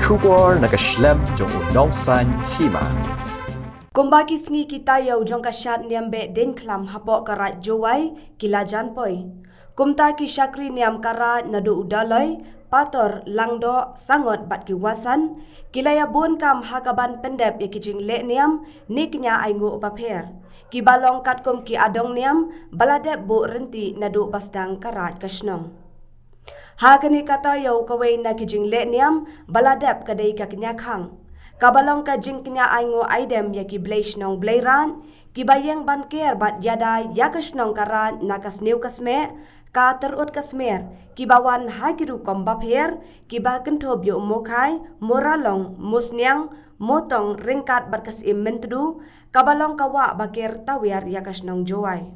Shubor nakaslem jong unongsan hima. Kumbagi sngi kita yau jong kasyat niambe den klam hapok karat jowai kilajan poi. Kumta ki syakri niam kara nadu udaloi pator langdo sangot bat ki wasan kilaya bun kam hakaban pendep ya kijing le niam niknya aingu upapher. Ki balong katkum ki adong niam baladep bu renti nadu basdang karat kasnong. Hakani kata yau kawai na kijing le niam baladep kadai ka kenyakang. Kabalong ka jing kenya aingo aidem ya ki blaish nong blairan ki bayang banker bat yada yakas nong karan nakas new kasme ka terut kasmer ki bawan hagiru kombap her ki ba kentob yo mokai moralong musnyang motong ringkat berkas imentudu kabalong kawa bakir tawir yakas nong jowai.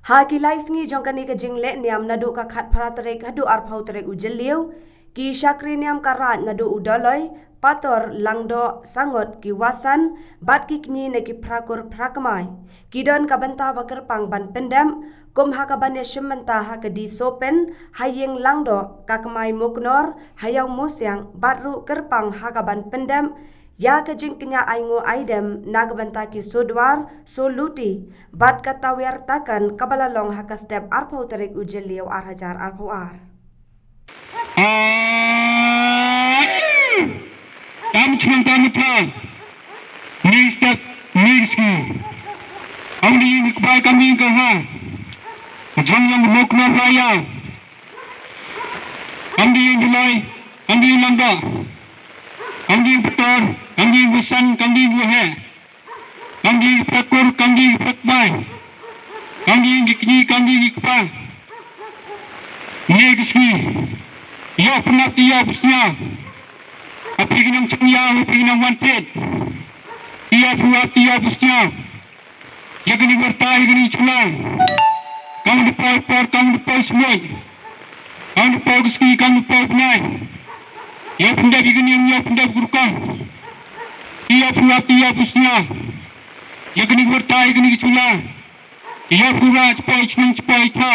Hakilai sngi jongkani ka jing le niam nadu ka khat paratrek hadu arphau trek ujeliu ki syakri niam karan nadu udaloi pator langdo sangot ki wasan bat ki kni ne ki prakur prakamai kidon ka banta bakar pang ban pendam kum ha ka ban shimanta ha ka di sopen hayeng langdo ka kamai muknor hayang musyang batru kerpang ha ka ban pendam ya ka jing kenya aingo aidem na ka banta ki sudwar soluti bat ka tawir takan kabalalong ha ka step arpau tarik ujeliu arhajar arpau ar. Kami cuma tahu ni step ni ski. Kami ini kebaik kami keha. Jom yang mukna raya. Kami yang mulai, kami yang langga. Kami yang betul, kami yang busan, kami yang buhe. Kami yang prakur, kami yang prakbai. Kami yang gikni, kami yang gikpa. Ni ski. Ya pernah tiap pusnya. Api ginang cengya, api ginang wanted. Tiap pusnya. Ya gini bertah, ya gini culang. Kamu depan por, kamu depan semua. Kamu depan keski, kamu depan penai. Ya pendap gini, ya pendap gurukang. Tiap pusnya. Ya gini bertah, ya gini culang. Ya pura cepai culang cepai ta.